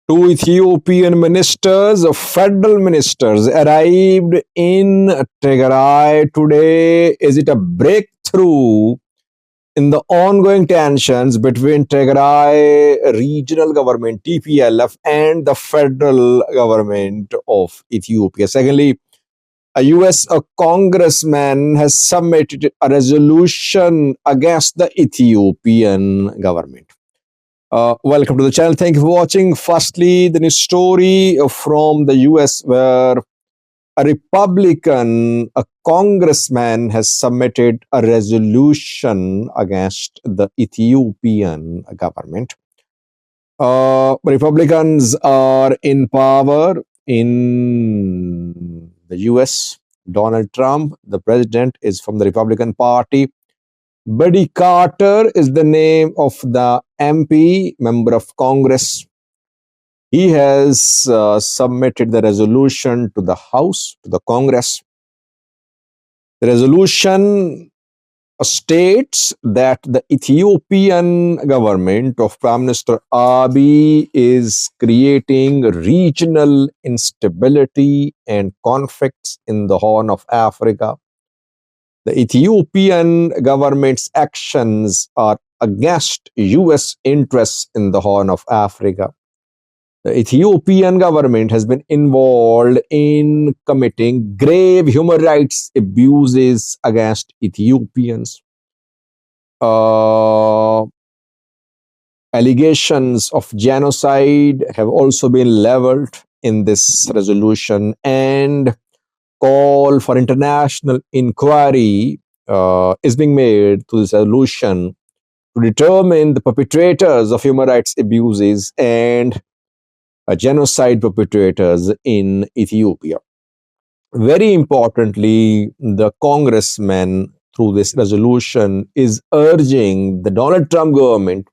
Two Ethiopian ministers, federal ministers, arrived in Tigray today. Is it a breakthrough in the ongoing tensions between Tigray regional government, TPLF, and the federal government of Ethiopia? Secondly, a US congressman has submitted a resolution against the Ethiopian government. Welcome to the channel. Thank you for watching. Firstly, the news story from the US where a Republican, a congressman has submitted a resolution against the Ethiopian government. Republicans are in power in the US. Donald Trump, the president, is from the Republican Party. Buddy Carter is the name of the MP, member of Congress. He has submitted the resolution to the House, to the Congress. The resolution states that the Ethiopian government of Prime Minister Abiy is creating regional instability and conflicts in the Horn of Africa. The Ethiopian government's actions are against US interests in the Horn of Africa. The Ethiopian government has been involved in committing grave human rights abuses against Ethiopians. Allegations of genocide have also been leveled in this resolution, and call for international inquiry is being made to this resolution to determine the perpetrators of human rights abuses and genocide perpetrators in Ethiopia. Very importantly, the congressman through this resolution is urging the Donald Trump government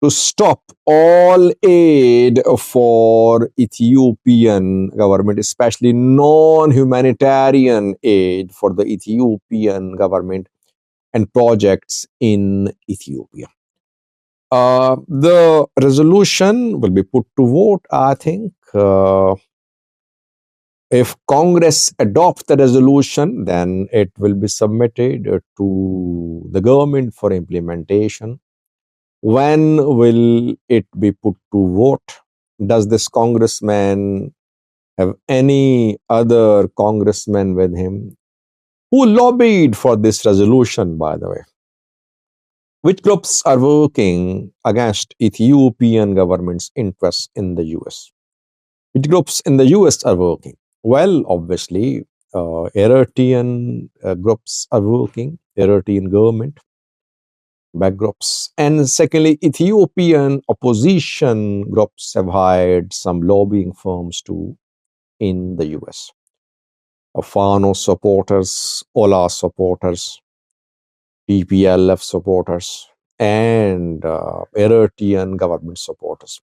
to stop all aid for Ethiopian government, especially non-humanitarian aid for the Ethiopian government and projects in Ethiopia. The resolution will be put to vote, I think. If Congress adopts the resolution, then it will be submitted to the government for implementation. When will it be put to vote? Does this congressman have any other congressman with him? Who lobbied for this resolution, by the way? Which groups are working against Ethiopian government's interests in the US? Which groups in the US are working? Well, obviously, Eritrean groups are working, Eritrean government backgroups. And secondly, Ethiopian opposition groups have hired some lobbying firms too in the US. Fano supporters, Ola supporters, TPLF supporters, and Eritrean government supporters.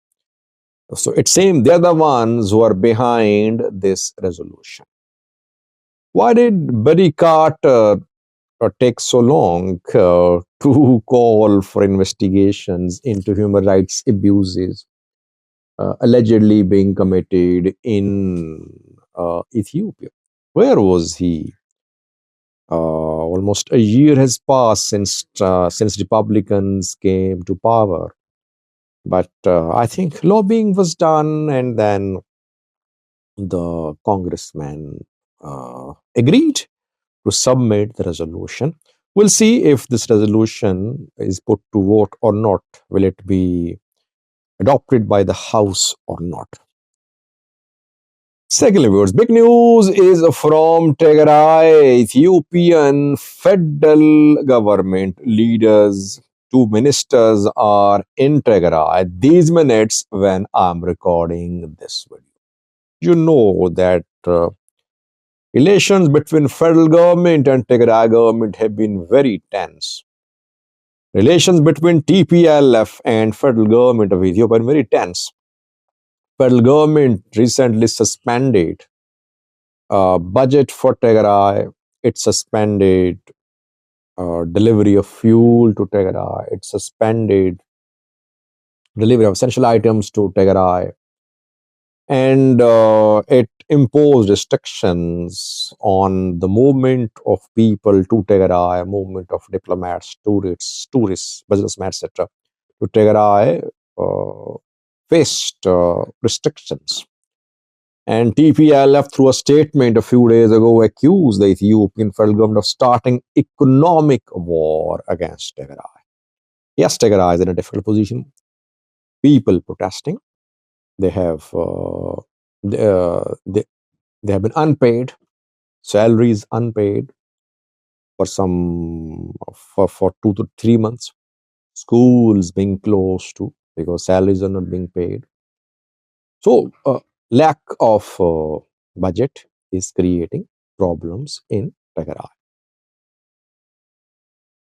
So it seems they're the ones who are behind this resolution. Why did Buddy Carter take so long to call for investigations into human rights abuses allegedly being committed in Ethiopia? Where was he? Almost a year has passed since Republicans came to power. But I think lobbying was done, and then the congressman agreed to submit the resolution. We'll see if this resolution is put to vote or not. Will it be adopted by the House or not? Secondly, viewers, big news is from Tigray. Ethiopian federal government leaders, two ministers are in Tigray these minutes when I'm recording this video. You know that relations between federal government and Tigray government have been very tense. Relations between TPLF and federal government of Ethiopia are very tense. Federal government recently suspended budget for Tigray. It suspended delivery of fuel to Tigray. It suspended delivery of essential items to Tigray. and it imposed restrictions on the movement of people to Tigray, movement of diplomats, tourists, businessmen, etc. to Tigray faced restrictions. And TPLF, through a statement a few days ago, accused the Ethiopian federal government of starting economic war against Tigray. Yes, Tigray is in a difficult position. People protesting. They have they, uh, they, they have been unpaid, salaries unpaid for for 2 to 3 months. Schools being closed too because salaries are not being paid. So lack of budget is creating problems in Tigray.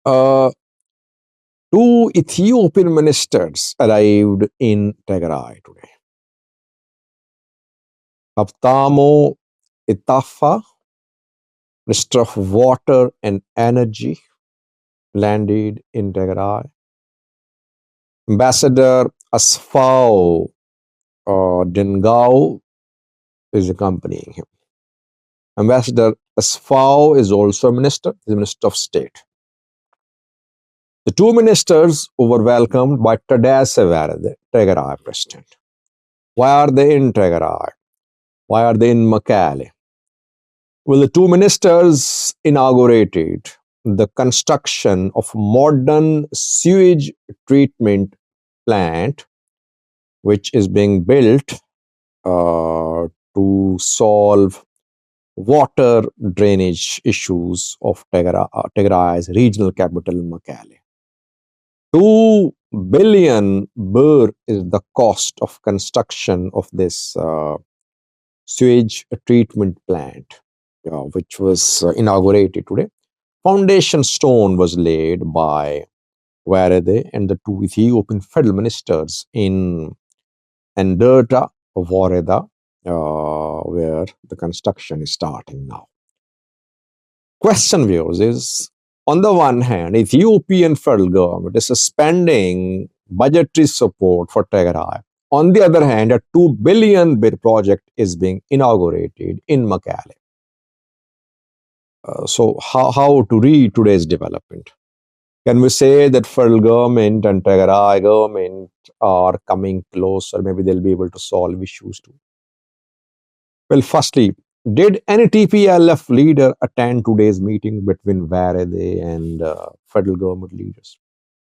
Uh, Two Ethiopian ministers arrived in Tigray today. Haftamo Itafa, Minister of Water and Energy, landed in Tigray. Ambassador Asfao Dengao is accompanying him. Ambassador Asfao is also a minister, he's a minister of state. The two ministers were welcomed by Tigray, Tigray president. Why are they in Tigray? Why are they in Mekelle? Well, the two ministers inaugurated the construction of modern sewage treatment plant, which is being built to solve water drainage issues of Tigray's regional capital, Mekelle. 2 billion birr is the cost of construction of this sewage treatment plant, which was inaugurated today. Foundation stone was laid by Varede and the two Ethiopian federal ministers in Enderta, Vareda, where the construction is starting now. Question, viewers, is on the one hand, Ethiopian federal government is suspending budgetary support for Tigray. On the other hand, a 2 billion birr project is being inaugurated in Mekelle. So how to read today's development? Can we say that federal government and Tigray government are coming closer? Maybe they'll be able to solve issues too. Well, firstly, did any TPLF leader attend today's meeting between Varede and federal government leaders?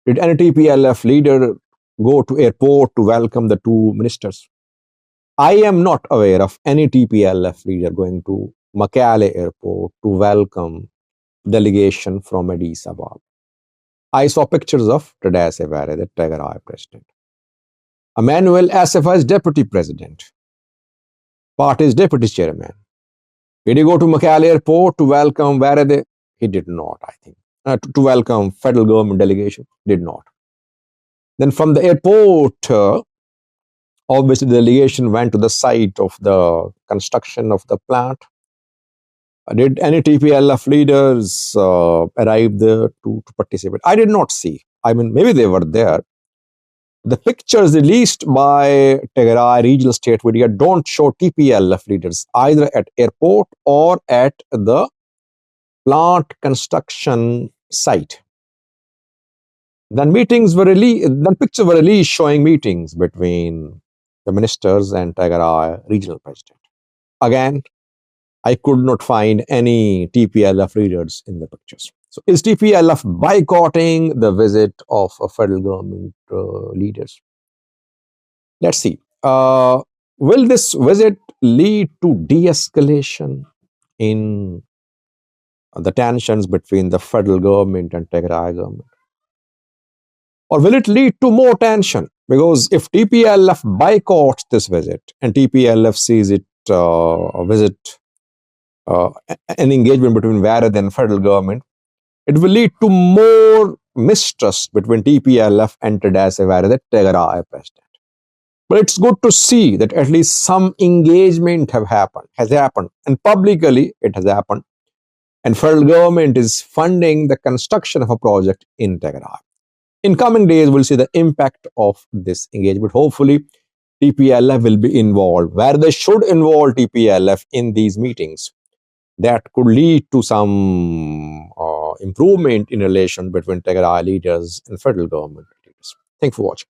Did any TPLF leader go to airport to welcome the two ministers? I am not aware of any TPLF leader going to Mekelle airport to welcome delegation from Addis Ababa. I saw pictures of Tadesse Varede, the Tigray president. Emmanuel Assefa is deputy president. Party's deputy chairman. Did he go to Mekelle airport to welcome Varede? He did not, I think. To welcome federal government delegation? Did not. Then from the airport, obviously the delegation went to the site of the construction of the plant. Did any TPLF leaders arrive there to participate? I did not see. I mean, maybe they were there. The pictures released by Tigray regional state media don't show TPLF leaders either at airport or at the plant construction site. Then pictures were released showing meetings between the ministers and Tigray regional president. Again, I could not find any TPLF leaders in the pictures. So is TPLF boycotting the visit of federal government leaders? Let's see. Will this visit lead to de-escalation in the tensions between the federal government and Tigray government? Or will it lead to more tension? Because if TPLF boycotts this visit and TPLF sees it a visit, an engagement between Varede and federal government, it will lead to more mistrust between TPLF and Tadesse Varede, Tigray president. But it's good to see that at least some engagement has happened, and publicly it has happened. And federal government is funding the construction of a project in Tigray. In coming days, we'll see the impact of this engagement. Hopefully, TPLF will be involved, where they should involve TPLF in these meetings. That could lead to some improvement in relation between Tigray leaders and federal government leaders. Thanks for watching.